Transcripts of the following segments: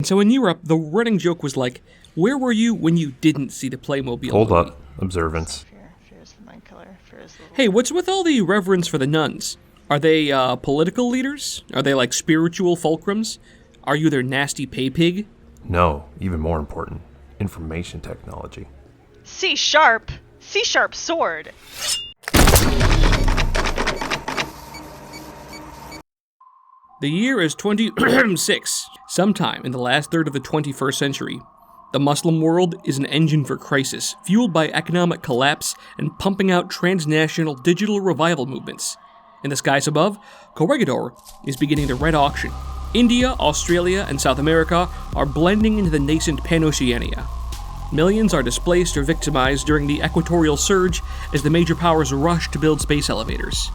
so in Europe, the running joke was like, where were you when you didn't see the Playmobil Hold movie? up. Observance. Fear is the mind killer. Fear is the... Hey, what's with all the reverence for the nuns? Are they political leaders? Are they like spiritual fulcrums? Are you their nasty pay pig? No, even more important. Information technology. C sharp sword. The year is 2006. Sometime in the last third of the 21st century, the Muslim world is an engine for crisis, fueled by economic collapse and pumping out transnational digital revival movements. In the skies above, Corregidor is beginning the red auction. India, Australia, and South America are blending into the nascent Pan-Oceania. Millions are displaced or victimized during the equatorial surge as the major powers rush to build space elevators.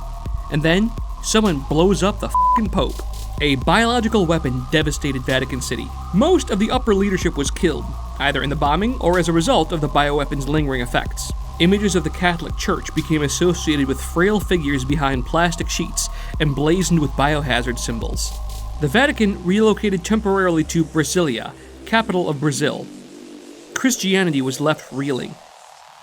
And then, someone blows up the f***ing Pope. A biological weapon devastated Vatican City. Most of the upper leadership was killed, either in the bombing or as a result of the bioweapon's lingering effects. Images of the Catholic Church became associated with frail figures behind plastic sheets emblazoned with biohazard symbols. The Vatican relocated temporarily to Brasilia, capital of Brazil. Christianity was left reeling.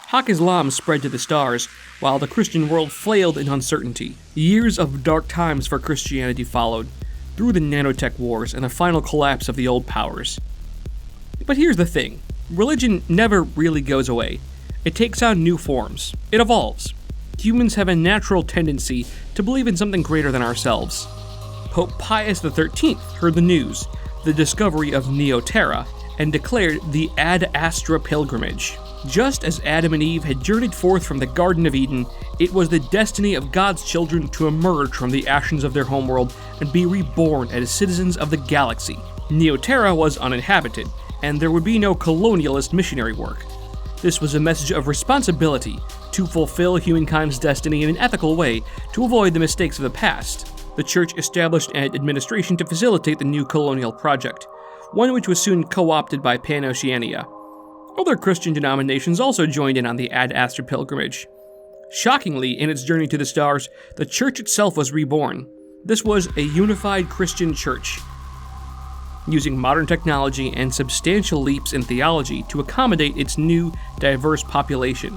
Haqqislam spread to the stars, while the Christian world flailed in uncertainty. Years of dark times for Christianity followed, through the nanotech wars and the final collapse of the old powers. But here's the thing. Religion never really goes away. It takes on new forms. It evolves. Humans have a natural tendency to believe in something greater than ourselves. Pope Pius XIII heard the news, the discovery of Neoterra, and declared the Ad Astra pilgrimage. Just as Adam and Eve had journeyed forth from the Garden of Eden, it was the destiny of God's children to emerge from the ashes of their homeworld and be reborn as citizens of the galaxy. Neoterra was uninhabited, and there would be no colonialist missionary work. This was a message of responsibility to fulfill humankind's destiny in an ethical way to avoid the mistakes of the past. The church established an administration to facilitate the new colonial project, one which was soon co-opted by Pan-Oceania. Other Christian denominations also joined in on the Ad Astra pilgrimage. Shockingly, in its journey to the stars, the church itself was reborn. This was a unified Christian church, using modern technology and substantial leaps in theology to accommodate its new, diverse population.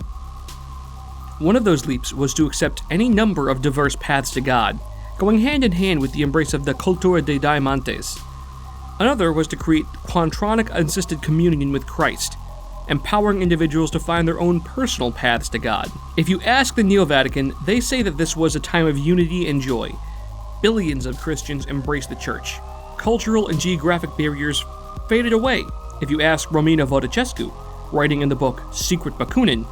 One of those leaps was to accept any number of diverse paths to God, going hand in hand with the embrace of the cultura de diamantes. Another was to create quantronic-assisted communion with Christ, empowering individuals to find their own personal paths to God. If you ask the Neo-Vatican, they say that this was a time of unity and joy. Billions of Christians embraced the church. Cultural and geographic barriers faded away. If you ask Romina Vodicescu, writing in the book Secret Bakunin,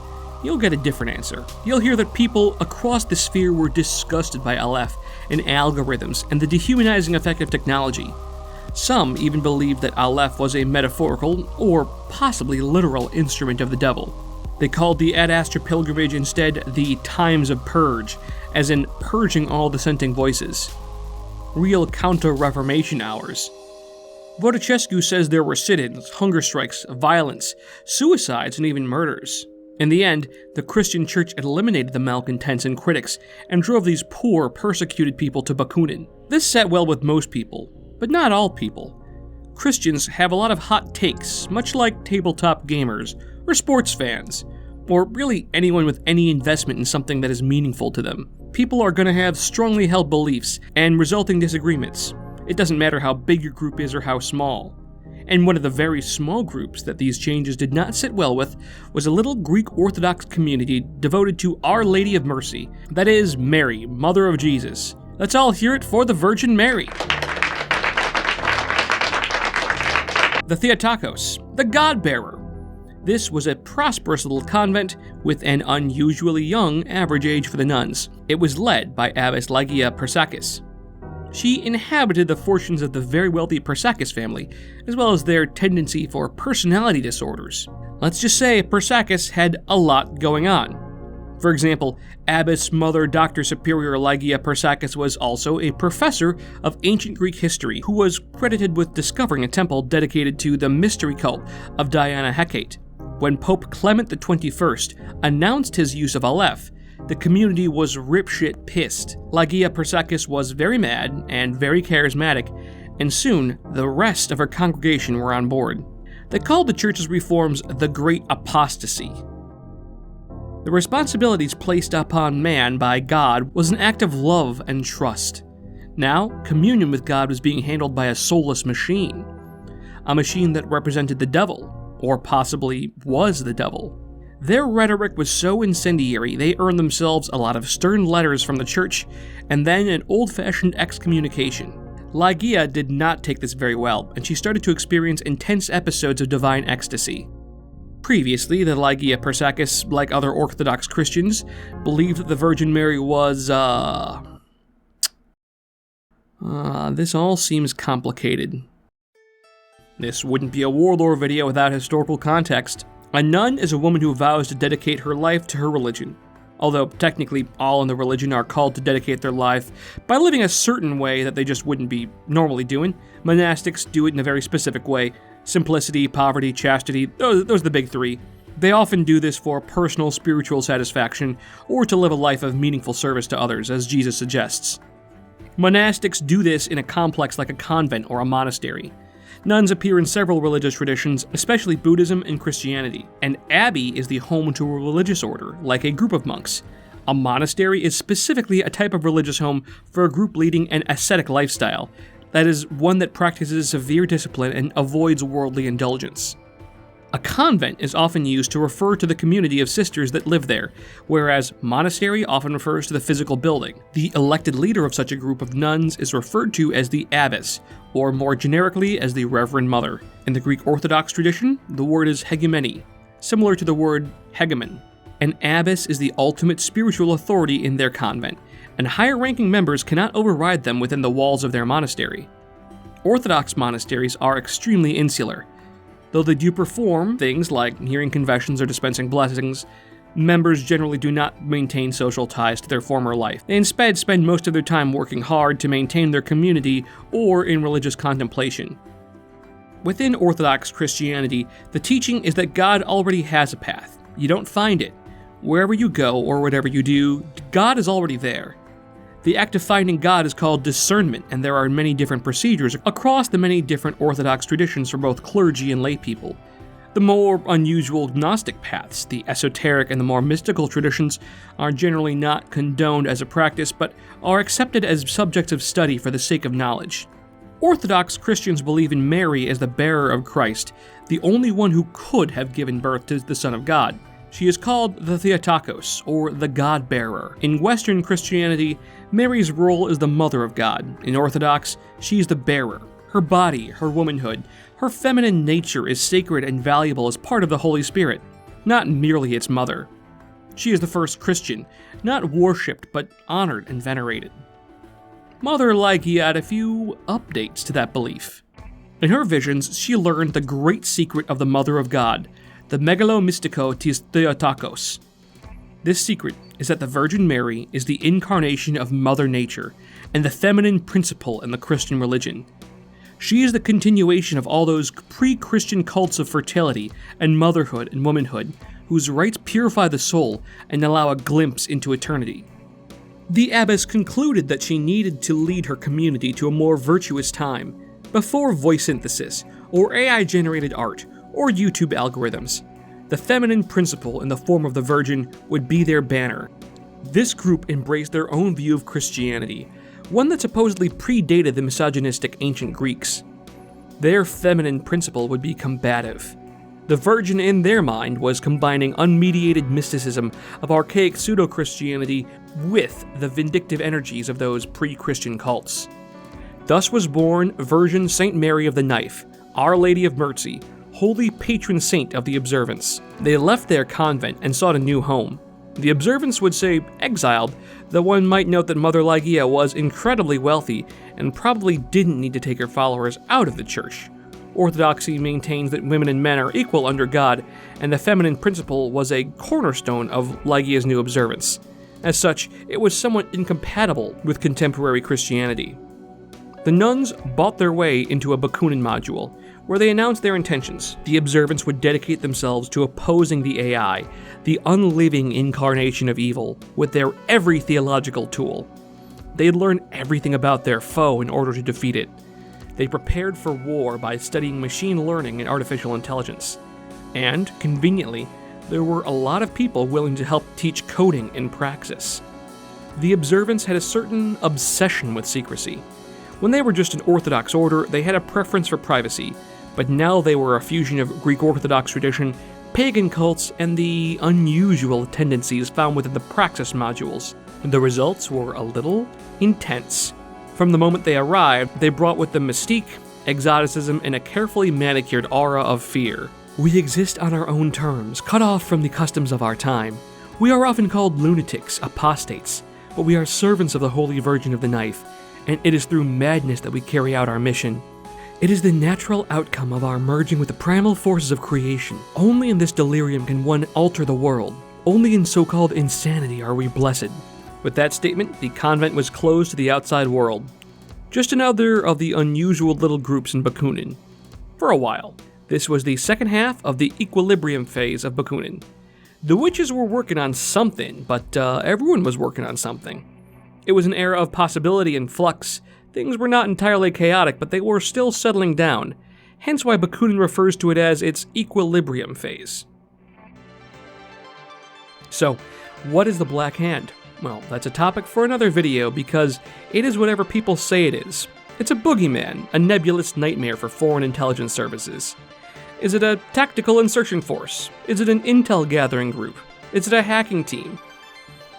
you'll get a different answer. You'll hear that people across the sphere were disgusted by Aleph and algorithms and the dehumanizing effect of technology. Some even believed that Aleph was a metaphorical, or possibly literal, instrument of the devil. They called the Ad Astra pilgrimage instead the Times of Purge, as in purging all dissenting voices. Real counter-reformation hours. Vodicescu says there were sit-ins, hunger strikes, violence, suicides, and even murders. In the end, the Christian church eliminated the malcontents and critics and drove these poor, persecuted people to Bakunin. This sat well with most people, but not all people. Christians have a lot of hot takes, much like tabletop gamers, or sports fans, or really anyone with any investment in something that is meaningful to them. People are going to have strongly held beliefs and resulting disagreements. It doesn't matter how big your group is or how small. And one of the very small groups that these changes did not sit well with was a little Greek Orthodox community devoted to Our Lady of Mercy, that is, Mary, Mother of Jesus. Let's all hear it for the Virgin Mary. The Theotokos, the God-bearer. This was a prosperous little convent with an unusually young average age for the nuns. It was led by Abbess Lygia Persakis. She inhabited the fortunes of the very wealthy Persakis family, as well as their tendency for personality disorders. Let's just say Persakis had a lot going on. For example, Abbess Mother Dr. Superior Lygia Persakis was also a professor of ancient Greek history who was credited with discovering a temple dedicated to the mystery cult of Diana Hecate. When Pope Clement XXI announced his use of Aleph, the community was ripshit pissed. Lygia Persakis was very mad and very charismatic, and soon the rest of her congregation were on board. They called the church's reforms the Great Apostasy. The responsibilities placed upon man by God was an act of love and trust. Now, communion with God was being handled by a soulless machine. A machine that represented the devil, or possibly was the devil. Their rhetoric was so incendiary they earned themselves a lot of stern letters from the church, and then an old-fashioned excommunication. Lygia did not take this very well, and she started to experience intense episodes of divine ecstasy. Previously, the Lygia Persakis, like other Orthodox Christians, believed that the Virgin Mary was, this all seems complicated. This wouldn't be a Warlore video without historical context. A nun is a woman who vows to dedicate her life to her religion. Although technically all in the religion are called to dedicate their life by living a certain way that they just wouldn't be normally doing. Monastics do it in a very specific way. Simplicity, poverty, chastity, those are the big three. They often do this for personal spiritual satisfaction or to live a life of meaningful service to others, as Jesus suggests. Monastics do this in a complex like a convent or a monastery. Nuns appear in several religious traditions, especially Buddhism and Christianity. An abbey is the home to a religious order, like a group of monks. A monastery is specifically a type of religious home for a group leading an ascetic lifestyle, that is, one that practices severe discipline and avoids worldly indulgence. A convent is often used to refer to the community of sisters that live there, whereas monastery often refers to the physical building. The elected leader of such a group of nuns is referred to as the abbess, or more generically as the Reverend Mother. In the Greek Orthodox tradition, the word is hegemony, similar to the word hegemon. An abbess is the ultimate spiritual authority in their convent, and higher-ranking members cannot override them within the walls of their monastery. Orthodox monasteries are extremely insular. Though they do perform things like hearing confessions or dispensing blessings, members generally do not maintain social ties to their former life. They instead spend most of their time working hard to maintain their community or in religious contemplation. Within Orthodox Christianity, the teaching is that God already has a path. You don't find it. Wherever you go or whatever you do, God is already there. The act of finding God is called discernment, and there are many different procedures across the many different Orthodox traditions for both clergy and lay people. The more unusual Gnostic paths, the esoteric and the more mystical traditions, are generally not condoned as a practice, but are accepted as subjects of study for the sake of knowledge. Orthodox Christians believe in Mary as the bearer of Christ, the only one who could have given birth to the Son of God. She is called the Theotokos, or the God-bearer. In Western Christianity, Mary's role is the Mother of God. In Orthodox, she is the bearer. Her body, her womanhood, her feminine nature is sacred and valuable as part of the Holy Spirit, not merely its mother. She is the first Christian, not worshipped but honored and venerated. Mother Lygia had a few updates to that belief. In her visions, she learned the great secret of the Mother of God, the megalomystiko tis Theotokos. This secret is that the Virgin Mary is the incarnation of Mother Nature and the feminine principle in the Christian religion. She is the continuation of all those pre-Christian cults of fertility and motherhood and womanhood, whose rites purify the soul and allow a glimpse into eternity. The abbess concluded that she needed to lead her community to a more virtuous time, before voice synthesis, or AI-generated art, or YouTube algorithms. The feminine principle in the form of the Virgin would be their banner. This group embraced their own view of Christianity, one that supposedly predated the misogynistic ancient Greeks. Their feminine principle would be combative. The Virgin in their mind was combining unmediated mysticism of archaic pseudo-Christianity with the vindictive energies of those pre-Christian cults. Thus was born Virgin Saint Mary of the Knife, Our Lady of Mercy, holy patron saint of the Observance. They left their convent and sought a new home. The Observance would say exiled, though one might note that Mother Lygia was incredibly wealthy and probably didn't need to take her followers out of the church. Orthodoxy maintains that women and men are equal under God, and the feminine principle was a cornerstone of Lygia's new observance. As such, it was somewhat incompatible with contemporary Christianity. The nuns bought their way into a Bakunin module, where they announced their intentions. The Observance would dedicate themselves to opposing the AI, the unliving incarnation of evil, with their every theological tool. They'd learn everything about their foe in order to defeat it. They prepared for war by studying machine learning and artificial intelligence. And, conveniently, there were a lot of people willing to help teach coding in praxis. The Observance had a certain obsession with secrecy. When they were just an Orthodox order, they had a preference for privacy, but now they were a fusion of Greek Orthodox tradition, pagan cults, and the unusual tendencies found within the Praxis modules. The results were a little intense. From the moment they arrived, they brought with them mystique, exoticism, and a carefully manicured aura of fear. We exist on our own terms, cut off from the customs of our time. We are often called lunatics, apostates, but we are servants of the Holy Virgin of the Knife, and it is through madness that we carry out our mission. It is the natural outcome of our merging with the primal forces of creation. Only in this delirium can one alter the world. Only in so-called insanity are we blessed. With that statement, the convent was closed to the outside world. Just another of the unusual little groups in Bakunin. For a while. This was the second half of the equilibrium phase of Bakunin. The witches were working on something, but everyone was working on something. It was an era of possibility and flux. Things were not entirely chaotic, but they were still settling down, hence why Bakunin refers to it as its equilibrium phase. So, what is the Black Hand? Well, that's a topic for another video because it is whatever people say it is. It's a boogeyman, a nebulous nightmare for foreign intelligence services. Is it a tactical insertion force? Is it an intel gathering group? Is it a hacking team?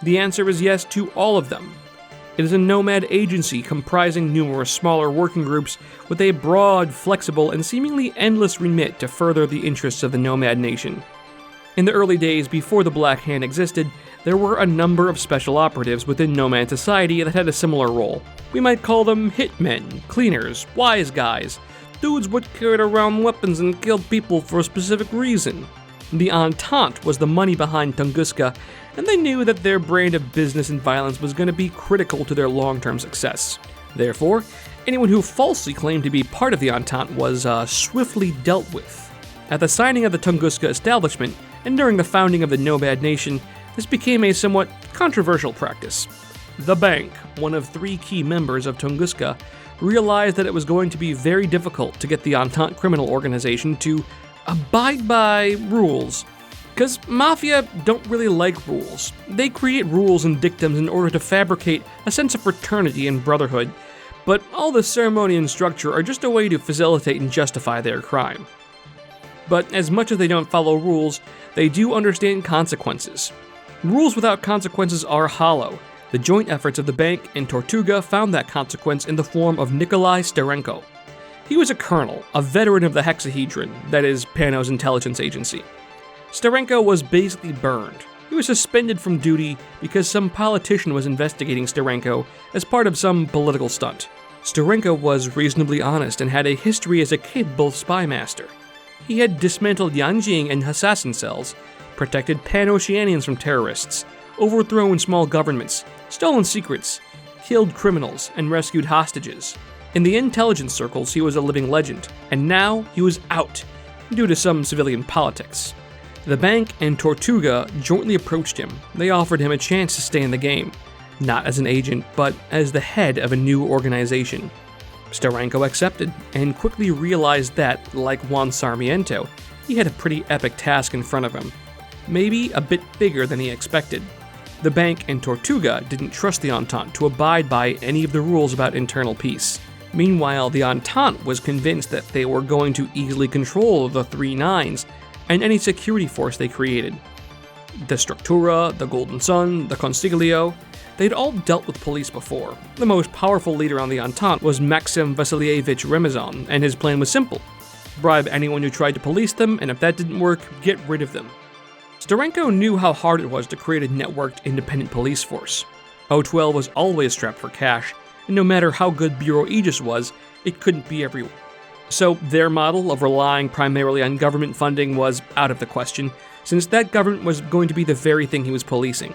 The answer is yes to all of them. It is a nomad agency comprising numerous smaller working groups with a broad, flexible, and seemingly endless remit to further the interests of the nomad nation. In the early days before the Black Hand existed, there were a number of special operatives within nomad society that had a similar role. We might call them hitmen, cleaners, wise guys, dudes what carried around weapons and killed people for a specific reason. The Entente was the money behind Tunguska, and they knew that their brand of business and violence was going to be critical to their long-term success. Therefore, anyone who falsely claimed to be part of the Entente was swiftly dealt with. At the signing of the Tunguska establishment, and during the founding of the Nomad Nation, this became a somewhat controversial practice. The Bank, one of 3 key members of Tunguska, realized that it was going to be very difficult to get the Entente criminal organization to abide by rules. Because Mafia don't really like rules. They create rules and dictums in order to fabricate a sense of fraternity and brotherhood, but all the ceremony and structure are just a way to facilitate and justify their crime. But as much as they don't follow rules, they do understand consequences. Rules without consequences are hollow. The joint efforts of the Bank and Tortuga found that consequence in the form of Nikolai Sterenko. He was a colonel, a veteran of the Hexahedron, that is, Pano's intelligence agency. Sterenko was basically burned. He was suspended from duty because some politician was investigating Sterenko as part of some political stunt. Sterenko was reasonably honest and had a history as a capable spy master. He had dismantled Yanjing and assassin cells, protected Pan-Oceanians from terrorists, overthrown small governments, stolen secrets, killed criminals, and rescued hostages. In the intelligence circles, he was a living legend, and now he was out, due to some civilian politics. The Bank and Tortuga jointly approached him. They offered him a chance to stay in the game, not as an agent, but as the head of a new organization. Sterenko accepted, and quickly realized that, like Juan Sarmiento, he had a pretty epic task in front of him. Maybe a bit bigger than he expected. The Bank and Tortuga didn't trust the Entente to abide by any of the rules about internal peace. Meanwhile, the Entente was convinced that they were going to easily control the 3 Nines and any security force they created. The Structura, the Golden Sun, the Consiglio, they'd all dealt with police before. The most powerful leader on the Entente was Maxim Vasilievich Remezon, and his plan was simple. Bribe anyone who tried to police them, and if that didn't work, get rid of them. Sterenko knew how hard it was to create a networked independent police force. O-12 was always strapped for cash, and no matter how good Bureau Aegis was, it couldn't be everywhere. So their model of relying primarily on government funding was out of the question, since that government was going to be the very thing he was policing.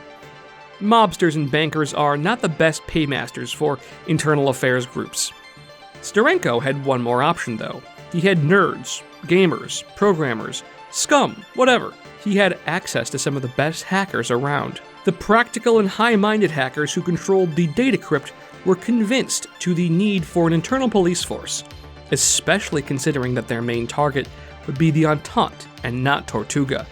Mobsters and bankers are not the best paymasters for internal affairs groups. Sterenko had one more option though. He had nerds, gamers, programmers, scum, whatever. He had access to some of the best hackers around. The practical and high-minded hackers who controlled the data crypt were convinced to the need for an internal police force. especially considering that their main target would be the Entente and not Tortuga.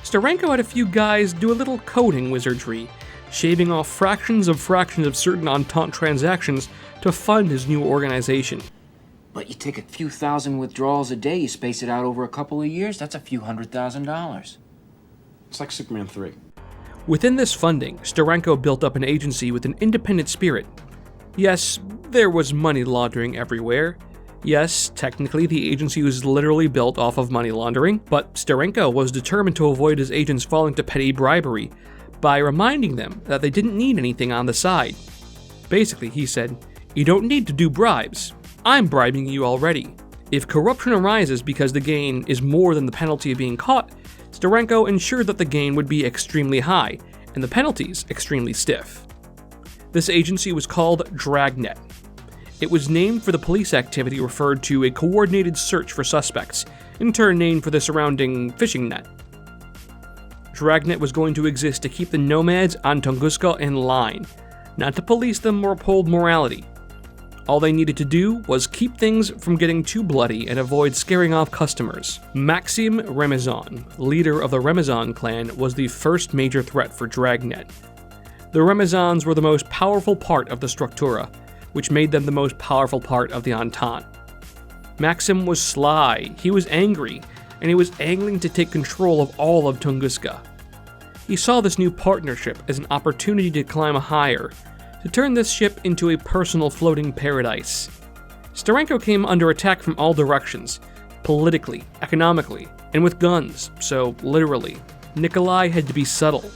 Steranko had a few guys do a little coding wizardry, shaving off fractions of certain Entente transactions to fund his new organization. But you take a few thousand withdrawals a day, you space it out over a couple of years, that's a few $100,000. It's like Superman 3. Within this funding, Steranko built up an agency with an independent spirit. Yes, there was money laundering everywhere. Yes, technically the agency was literally built off of money laundering, but Steranko was determined to avoid his agents falling to petty bribery by reminding them that they didn't need anything on the side. Basically, he said, "You don't need to do bribes. I'm bribing you already." If corruption arises because the gain is more than the penalty of being caught, Steranko ensured that the gain would be extremely high, and the penalties extremely stiff. This agency was called Dragnet. It was named for the police activity referred to a coordinated search for suspects, in turn named for the surrounding fishing net. Dragnet was going to exist to keep the Nomads on Tunguska in line, not to police them or uphold morality. All they needed to do was keep things from getting too bloody and avoid scaring off customers. Maxim Remezon, leader of the Remezon clan, was the first major threat for Dragnet. The Remezons were the most powerful part of the Structura, which made them the most powerful part of the Entente. Maxim was sly, he was angry, and he was angling to take control of all of Tunguska. He saw this new partnership as an opportunity to climb higher, to turn this ship into a personal floating paradise. Steranko came under attack from all directions, politically, economically, and with guns, so literally. Nikolai had to be subtle.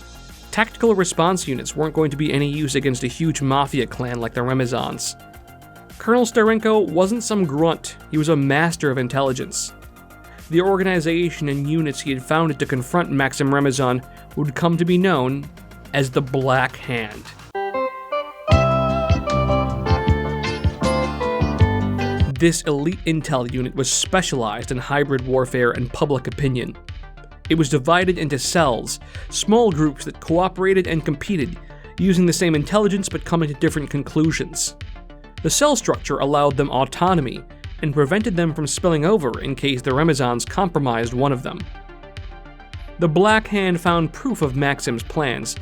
Tactical response units weren't going to be any use against a huge mafia clan like the Remezons. Colonel Steranko wasn't some grunt, he was a master of intelligence. The organization and units he had founded to confront Maxim Remezon would come to be known as the Black Hand. This elite intel unit was specialized in hybrid warfare and public opinion. It was divided into cells, small groups that cooperated and competed, using the same intelligence but coming to different conclusions. The cell structure allowed them autonomy and prevented them from spilling over in case the Remezons compromised one of them. The Black Hand found proof of Maxim's plans,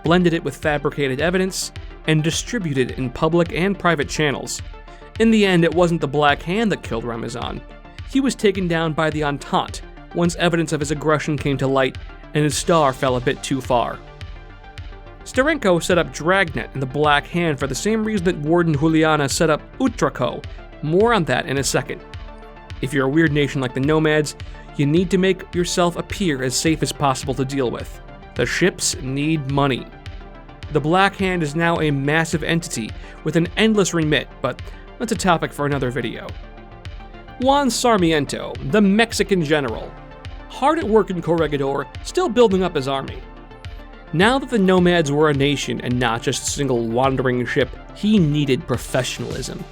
blended it with fabricated evidence, and distributed it in public and private channels. In the end, it wasn't the Black Hand that killed Remezon. He was taken down by the Entente once evidence of his aggression came to light and his star fell a bit too far. Steranko set up Dragnet and the Black Hand for the same reason that Warden Juliana set up UTRACO. More on that in a second. If you're a weird nation like the Nomads, you need to make yourself appear as safe as possible to deal with. The ships need money. The Black Hand is now a massive entity with an endless remit, but that's a topic for another video. Juan Sarmiento, the Mexican general. Hard at work in Corregidor, still building up his army. Now that the Nomads were a nation and not just a single wandering ship, he needed professionalism.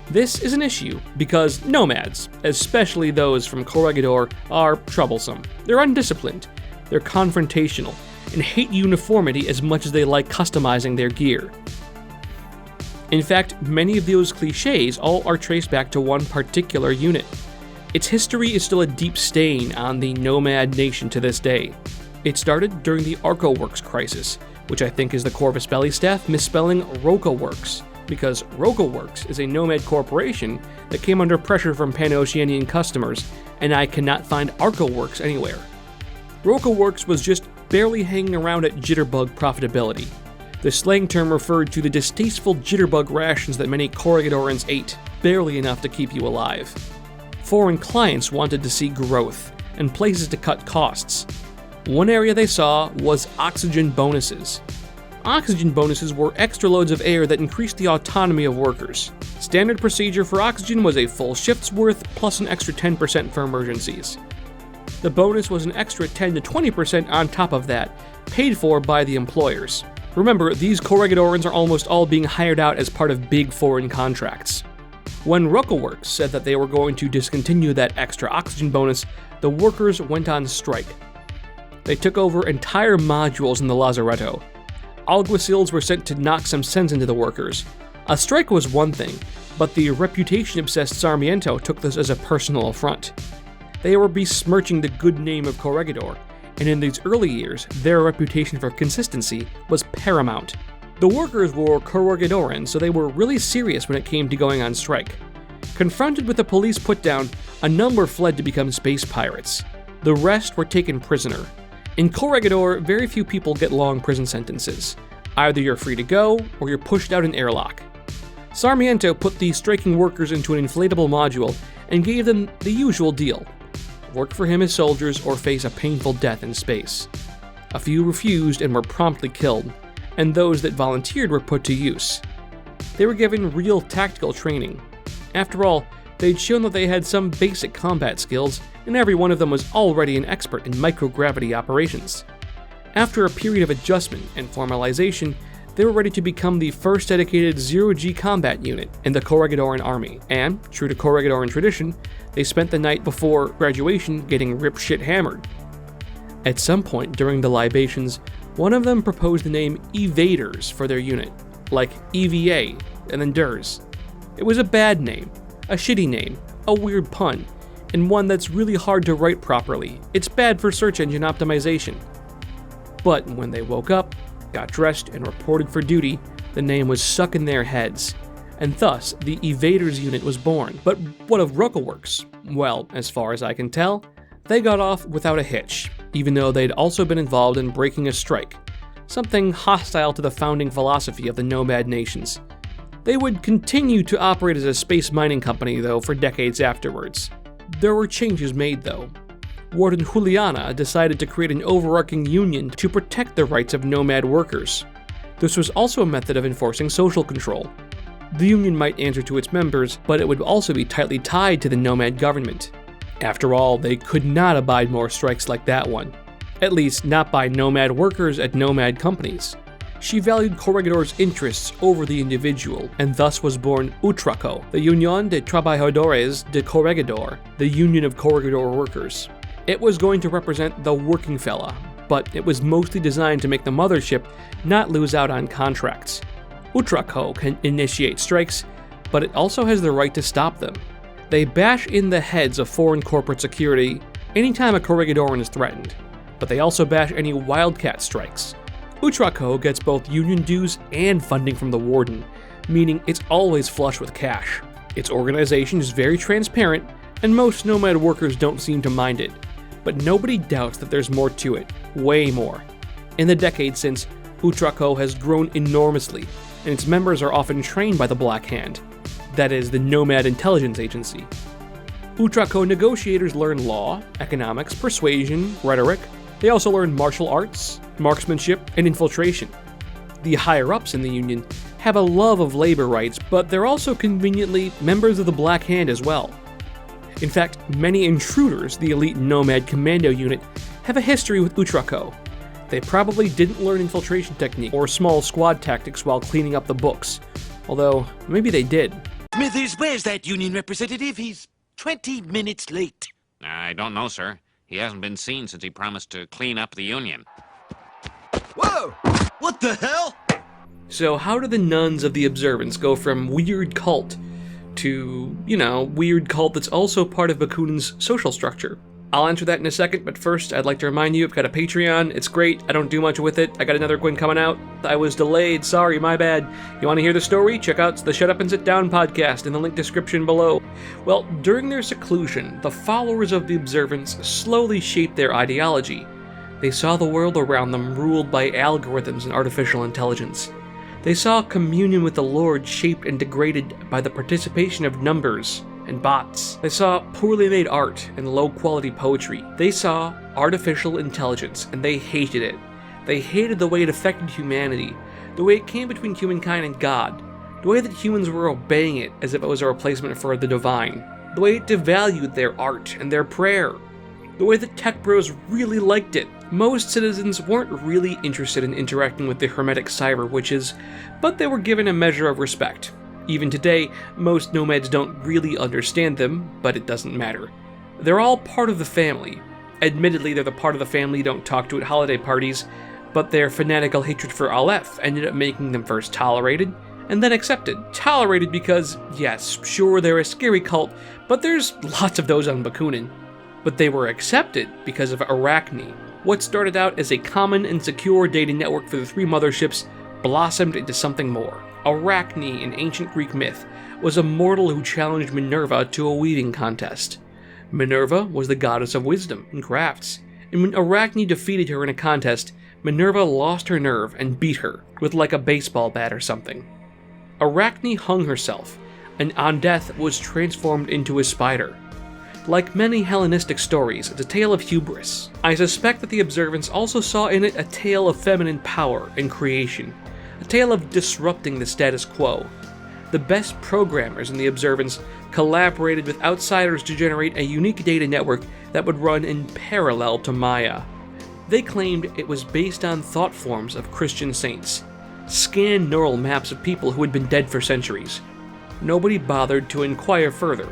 This is an issue because Nomads, especially those from Corregidor, are troublesome. They're undisciplined, they're confrontational, and hate uniformity as much as they like customizing their gear. In fact, many of those cliches all are traced back to one particular unit. Its history is still a deep stain on the Nomad nation to this day. It started during the ArcoWorks crisis, which I think is the Corvus Belli staff misspelling RocoWorks, because RocoWorks is a Nomad corporation that came under pressure from Pan-Oceanian customers, and I cannot find ArcoWorks anywhere. RocoWorks was just barely hanging around at jitterbug profitability. The slang term referred to the distasteful jitterbug rations that many Corregidorans ate, barely enough to keep you alive. Foreign clients wanted to see growth, and places to cut costs. One area they saw was oxygen bonuses. Oxygen bonuses were extra loads of air that increased the autonomy of workers. Standard procedure for oxygen was a full shift's worth plus an extra 10% for emergencies. The bonus was an extra 10 to 20% on top of that, paid for by the employers. Remember, these Corregidorans are almost all being hired out as part of big foreign contracts. When RocoWorks said that they were going to discontinue that extra oxygen bonus, the workers went on strike. They took over entire modules in the Lazaretto. Alguacils were sent to knock some sense into the workers. A strike was one thing, But the reputation-obsessed Sarmiento took this as a personal affront. They were besmirching the good name of Corregidor, and in these early years, their reputation for consistency was paramount. The workers were corregidorans, so they were really serious when it came to going on strike. Confronted with a police put-down, a number fled to become space pirates. The rest were taken prisoner. In Corregidor, very few people get long prison sentences. Either you're free to go, or you're pushed out an airlock. Sarmiento put the striking workers into an inflatable module and gave them the usual deal: work for him as soldiers or face a painful death in space. A few refused and were promptly killed, and those that volunteered were put to use. They were given real tactical training. After all, they'd shown that they had some basic combat skills, and every one of them was already an expert in microgravity operations. After a period of adjustment and formalization, they were ready to become the first dedicated zero-G combat unit in the Corregidoran army, and, true to Corregidoran tradition, they spent the night before graduation getting rip-shit hammered. At some point during the libations, one of them proposed the name Evaders for their unit, like EVA and then DERS. It was a bad name, a shitty name, a weird pun, and one that's really hard to write properly. It's bad for search engine optimization. But when they woke up, got dressed, and reported for duty, the name was stuck in their heads, and thus the Evaders unit was born. But what of Rockleworks? Well, as far as I can tell, they got off without a hitch, even though they'd also been involved in breaking a strike, something hostile to the founding philosophy of the Nomad nations. They would continue to operate as a space mining company, though, for decades afterwards. There were changes made, though. Warden Juliana decided to create an overarching union to protect the rights of nomad workers. This was also a method of enforcing social control. The union might answer to its members, but it would also be tightly tied to the nomad government. After all, they could not abide more strikes like that one. At least, not by nomad workers at nomad companies. She valued Corregidor's interests over the individual, and thus was born UTRACO, the Unión de Trabajadores de Corregidor, the Union of Corregidor Workers. It was going to represent the working fella, but it was mostly designed to make the mothership not lose out on contracts. UTRACO can initiate strikes, but it also has the right to stop them. They bash in the heads of foreign corporate security anytime a Corregidoran is threatened, but they also bash any wildcat strikes. UTRACO gets both union dues and funding from the warden, meaning it's always flush with cash. Its organization is very transparent, and most nomad workers don't seem to mind it. But nobody doubts that there's more to it, way more. In the decades since, UTRACO has grown enormously, and its members are often trained by the Black Hand, that is, the Nomad Intelligence Agency. UTRACO negotiators learn law, economics, persuasion, rhetoric. They also learn martial arts, marksmanship, and infiltration. The higher-ups in the Union have a love of labor rights, but they're also conveniently members of the Black Hand as well. In fact, many intruders, the elite Nomad Commando unit, have a history with UTRACO. They probably didn't learn infiltration technique or small squad tactics while cleaning up the books, although maybe they did. Smithers, where's that union representative? He's 20 minutes late. I don't know, sir. He hasn't been seen since he promised to clean up the Union. Whoa! What the hell? So how do the nuns of the Observance go from weird cult to, weird cult that's also part of Bakunin's social structure? I'll answer that in a second, but first, I'd like to remind you, I've got a Patreon. It's great. I don't do much with it. I got another one coming out. I was delayed. Sorry, my bad. You want to hear the story? Check out the Shut Up and Sit Down podcast in the link description below. Well, during their seclusion, the followers of the Observance slowly shaped their ideology. They saw the world around them ruled by algorithms and artificial intelligence. They saw communion with the Lord shaped and degraded by the participation of numbers and bots. They saw poorly made art and low-quality poetry. They saw artificial intelligence, and they hated it. They hated the way it affected humanity, the way it came between humankind and God, the way that humans were obeying it as if it was a replacement for the divine, the way it devalued their art and their prayer, the way that tech bros really liked it. Most citizens weren't really interested in interacting with the hermetic cyber witches, but they were given a measure of respect. Even today, most nomads don't really understand them, but it doesn't matter. They're all part of the family. Admittedly, they're the part of the family you don't talk to at holiday parties, but their fanatical hatred for Aleph ended up making them first tolerated, and then accepted. Tolerated because, yes, sure, they're a scary cult, but there's lots of those on Bakunin. But they were accepted because of Arachne. What started out as a common and secure data network for the three motherships blossomed into something more. Arachne, in ancient Greek myth, was a mortal who challenged Minerva to a weaving contest. Minerva was the goddess of wisdom and crafts, and when Arachne defeated her in a contest, Minerva lost her nerve and beat her with like a baseball bat or something. Arachne hung herself, and on death was transformed into a spider. Like many Hellenistic stories, it's a tale of hubris. I suspect that the Observance also saw in it a tale of feminine power and creation, a tale of disrupting the status quo. The best programmers in the Observance collaborated with outsiders to generate a unique data network that would run in parallel to Maya. They claimed it was based on thought forms of Christian saints, scanned neural maps of people who had been dead for centuries. Nobody bothered to inquire further.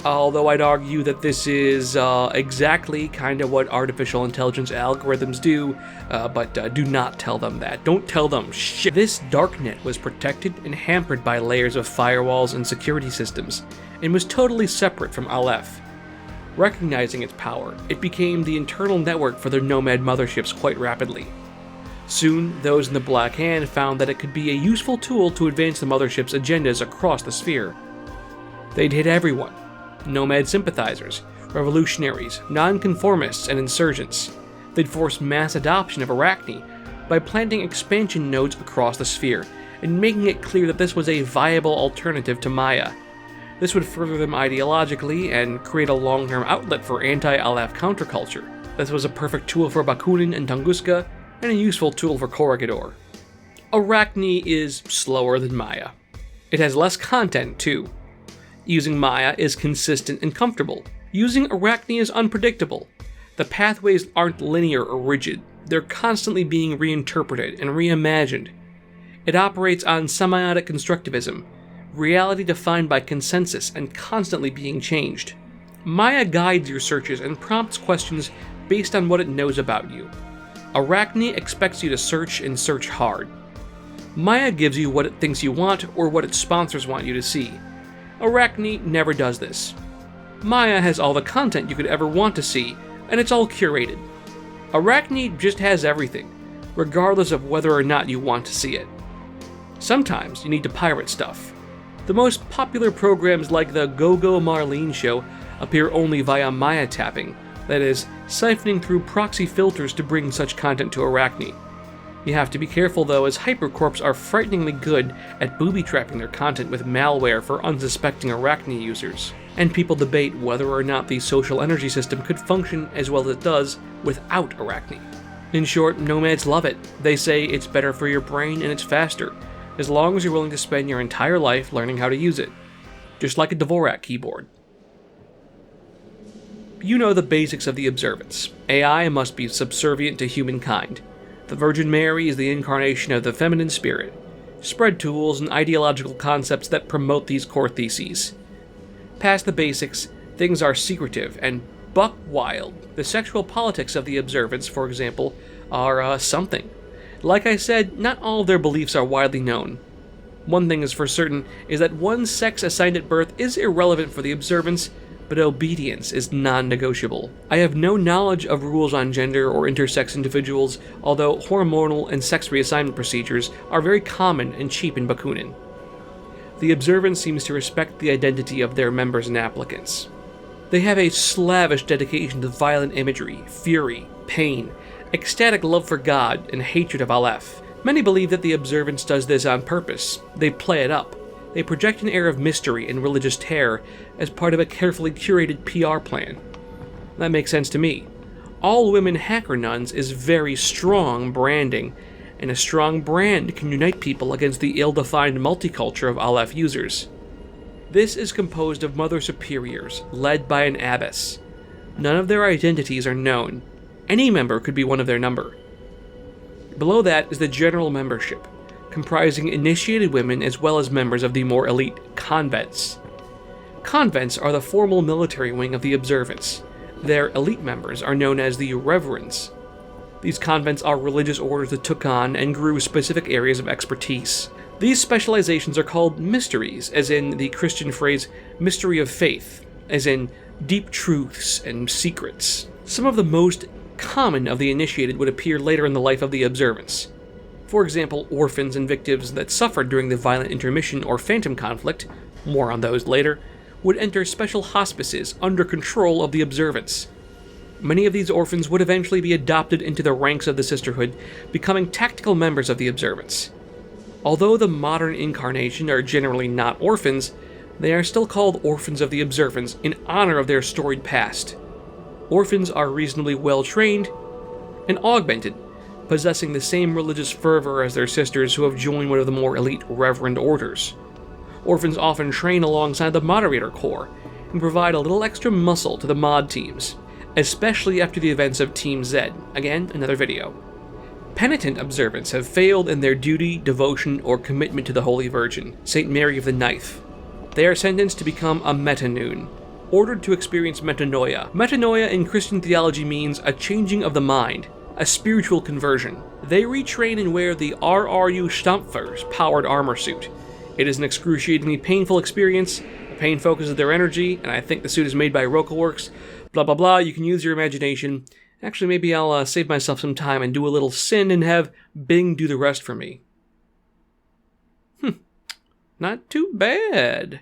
Although I'd argue that this is exactly kind of what artificial intelligence algorithms do, but do not tell them that. Don't tell them shit. This darknet was protected and hampered by layers of firewalls and security systems, and was totally separate from Aleph. Recognizing its power, it became the internal network for their Nomad motherships quite rapidly. Soon, those in the Black Hand found that it could be a useful tool to advance the mothership's agendas across the sphere. They'd hit everyone. Nomad sympathizers, revolutionaries, nonconformists, and insurgents. They'd force mass adoption of Arachne by planting expansion nodes across the sphere and making it clear that this was a viable alternative to Maya. This would further them ideologically and create a long-term outlet for anti-Aleph counterculture. This was a perfect tool for Bakunin and Tunguska, and a useful tool for Corregidor. Arachne is slower than Maya. It has less content, too. Using Maya is consistent and comfortable. Using Arachne is unpredictable. The pathways aren't linear or rigid. They're constantly being reinterpreted and reimagined. It operates on semiotic constructivism, reality defined by consensus and constantly being changed. Maya guides your searches and prompts questions based on what it knows about you. Arachne expects you to search and search hard. Maya gives you what it thinks you want or what its sponsors want you to see. Arachne never does this. Maya has all the content you could ever want to see, and it's all curated. Arachne just has everything, regardless of whether or not you want to see it. Sometimes you need to pirate stuff. The most popular programs like the Go-Go Marlene show appear only via Maya tapping, that is, siphoning through proxy filters to bring such content to Arachne. You have to be careful though, as Hypercorps are frighteningly good at booby-trapping their content with malware for unsuspecting Arachne users. And people debate whether or not the social energy system could function as well as it does without Arachne. In short, Nomads love it. They say it's better for your brain and it's faster, as long as you're willing to spend your entire life learning how to use it. Just like a Dvorak keyboard. You know the basics of the Observance. AI must be subservient to humankind. The Virgin Mary is the incarnation of the feminine spirit. Spread tools and ideological concepts that promote these core theses. Past the basics, things are secretive and buck wild. The sexual politics of the Observance, for example, are something. Like I said, not all of their beliefs are widely known. One thing is for certain is that one's sex assigned at birth is irrelevant for the Observance, but obedience is non-negotiable. I have no knowledge of rules on gender or intersex individuals, although hormonal and sex reassignment procedures are very common and cheap in Bakunin. The Observance seems to respect the identity of their members and applicants. They have a slavish dedication to violent imagery, fury, pain, ecstatic love for God, and hatred of Aleph. Many believe that the Observance does this on purpose. They play it up. They project an air of mystery and religious terror as part of a carefully curated PR plan. That makes sense to me. All women hacker nuns is very strong branding, and a strong brand can unite people against the ill-defined multiculture of Aleph users. This is composed of Mother Superiors, led by an abbess. None of their identities are known. Any member could be one of their number. Below that is the general membership, comprising initiated women as well as members of the more elite convents. Convents are the formal military wing of the Observance. Their elite members are known as the Reverends. These convents are religious orders that took on and grew specific areas of expertise, These specializations are called mysteries, as in the Christian phrase mystery of faith, as in deep truths and secrets. Some of the most common of the initiated would appear later in the life of the Observance. For example, orphans and victims that suffered during the violent intermission or phantom conflict, more on those later, would enter special hospices under control of the Observance. Many of these orphans would eventually be adopted into the ranks of the Sisterhood, becoming tactical members of the Observance. Although the modern incarnation are generally not orphans, they are still called Orphans of the Observance in honor of their storied past. Orphans are reasonably well trained and augmented, possessing the same religious fervor as their sisters who have joined one of the more elite Reverend orders. Orphans often train alongside the Moderator Corps and provide a little extra muscle to the mod teams, especially after the events of Team Z, again, another video. Penitent observants have failed in their duty, devotion, or commitment to the Holy Virgin, St. Mary of the Knife. They are sentenced to become a metanoon, ordered to experience metanoia. Metanoia in Christian theology means a changing of the mind, a spiritual conversion. They retrain and wear the RRU Stampfer's powered armor suit. It is an excruciatingly painful experience. The pain focuses their energy, and I think the suit is made by RocoWorks. Blah blah blah, you can use your imagination. Actually, maybe I'll save myself some time and do a little sin and have Bing do the rest for me. Not too bad.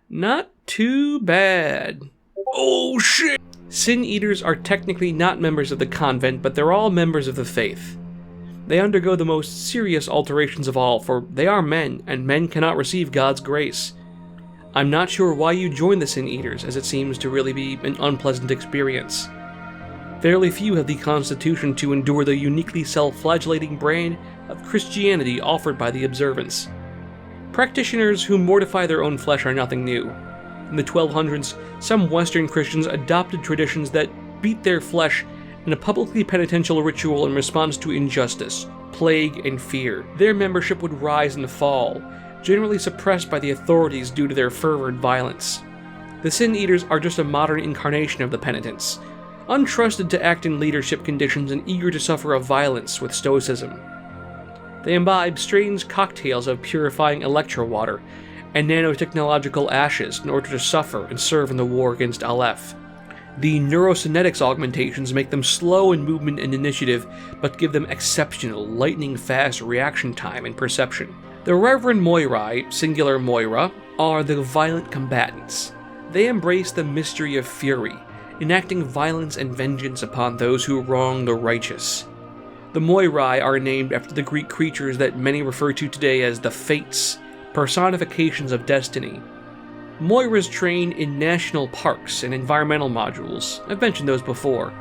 Not too bad. Oh shit! Sin Eaters are technically not members of the Convent, but they're all members of the faith. They undergo the most serious alterations of all, for they are men, and men cannot receive God's grace. I'm not sure why you join the Sin Eaters, as it seems to really be an unpleasant experience. Fairly few have the constitution to endure the uniquely self-flagellating brand of Christianity offered by the Observance. Practitioners who mortify their own flesh are nothing new. In the 1200s, some Western Christians adopted traditions that beat their flesh in a publicly penitential ritual in response to injustice, plague, and fear. Their membership would rise and fall, generally suppressed by the authorities due to their fervid violence. The Sin Eaters are just a modern incarnation of the penitents, untrusted to act in leadership conditions and eager to suffer a violence with stoicism. They imbibe strange cocktails of purifying electro water and nanotechnological ashes in order to suffer and serve in the war against Aleph. The neurocynetics augmentations make them slow in movement and initiative, but give them exceptional, lightning-fast reaction time and perception. The Reverend Moirai, singular Moira, are the violent combatants. They embrace the mystery of fury, enacting violence and vengeance upon those who wrong the righteous. The Moirai are named after the Greek creatures that many refer to today as the Fates, personifications of destiny. Moiras train in national parks and environmental modules, I've mentioned those before,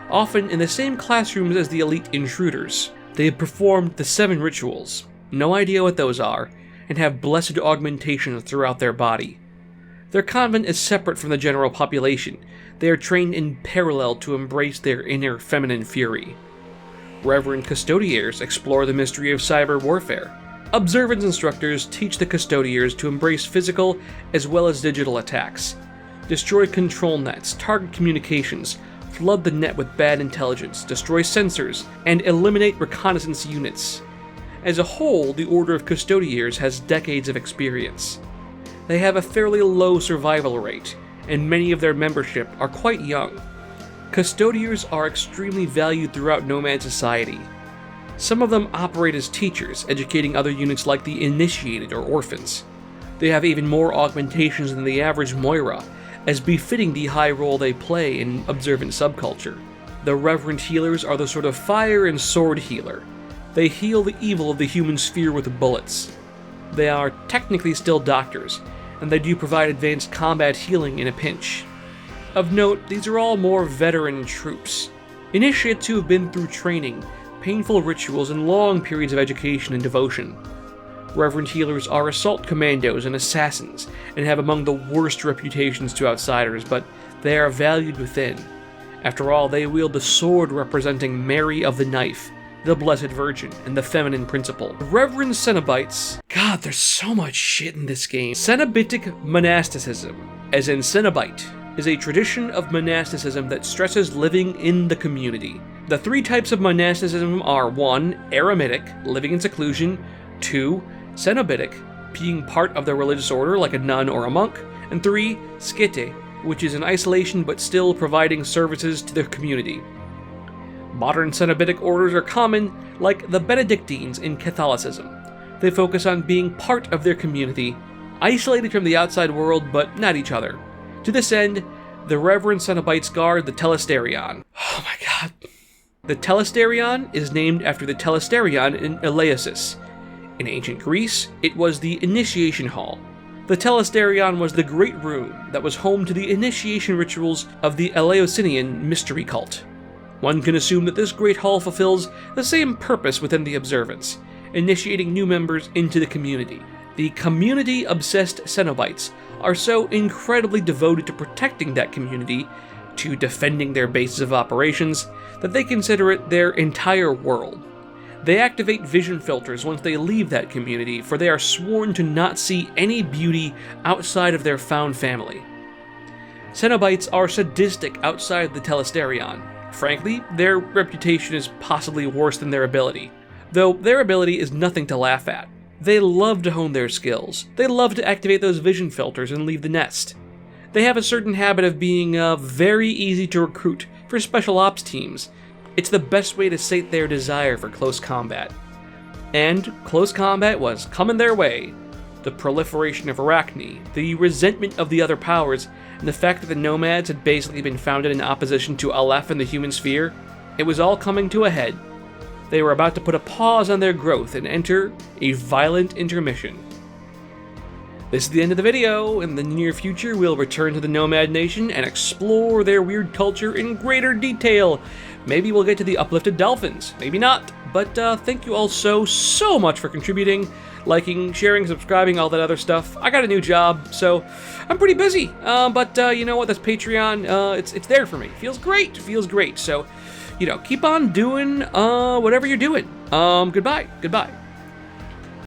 often in the same classrooms as the elite intruders. They have performed the 7 rituals, no idea what those are, and have blessed augmentations throughout their body. Their convent is separate from the general population. They are trained in parallel to embrace their inner feminine fury. Reverend Custodiers explore the mystery of cyber warfare. Observance instructors teach the Custodiers to embrace physical as well as digital attacks, destroy control nets, target communications, flood the net with bad intelligence, destroy sensors, and eliminate reconnaissance units. As a whole, the Order of Custodiers has decades of experience. They have a fairly low survival rate, and many of their membership are quite young. Custodiers are extremely valued throughout Nomad society. Some of them operate as teachers, educating other units like the Initiated or Orphans. They have even more augmentations than the average Moira, as befitting the high role they play in observant subculture. The Reverend Healers are the sort of fire and sword healer. They heal the evil of the human sphere with bullets. They are technically still doctors, and they do provide advanced combat healing in a pinch. Of note, these are all more veteran troops. Initiates who have been through training, painful rituals, and long periods of education and devotion. Reverend Healers are assault commandos and assassins, and have among the worst reputations to outsiders, but they are valued within. After all, they wield the sword representing Mary of the Knife, the Blessed Virgin, and the feminine principle. Reverend Cenobites. God, there's so much shit in this game. Cenobitic monasticism, as in Cenobite, is a tradition of monasticism that stresses living in the community. The 3 types of monasticism are 1. Eremitic, living in seclusion, 2. Cenobitic, being part of their religious order like a nun or a monk, and 3. Skete, which is in isolation but still providing services to their community. Modern Cenobitic orders are common, like the Benedictines in Catholicism. They focus on being part of their community, isolated from the outside world but not each other. To this end, the Reverend Cenobites guard the Telesterion. Oh my god. The Telesterion is named after the Telesterion in Eleusis. In ancient Greece, it was the initiation hall. The Telesterion was the great room that was home to the initiation rituals of the Eleusinian mystery cult. One can assume that this great hall fulfills the same purpose within the Observance, initiating new members into the community. The community-obsessed Cenobites are so incredibly devoted to protecting that community, to defending their bases of operations, that they consider it their entire world. They activate vision filters once they leave that community, for they are sworn to not see any beauty outside of their found family. Cenobites are sadistic outside the Telesterion. Frankly, their reputation is possibly worse than their ability, though their ability is nothing to laugh at. They love to hone their skills. They love to activate those vision filters and leave the nest. They have a certain habit of being very easy to recruit for special ops teams. It's the best way to sate their desire for close combat. And close combat was coming their way. The proliferation of Arachne, the resentment of the other powers, and the fact that the Nomads had basically been founded in opposition to Aleph and the human sphere, it was all coming to a head. They were about to put a pause on their growth and enter a violent intermission. This is the end of the video. In the near future, we'll return to the Nomad Nation and explore their weird culture in greater detail. Maybe we'll get to the uplifted dolphins, maybe not. But thank you all so much for contributing, liking, sharing, subscribing, all that other stuff. I got a new job, so I'm pretty busy. But you know what? That's Patreon. It's there for me. Feels great. So, keep on doing whatever you're doing. Goodbye.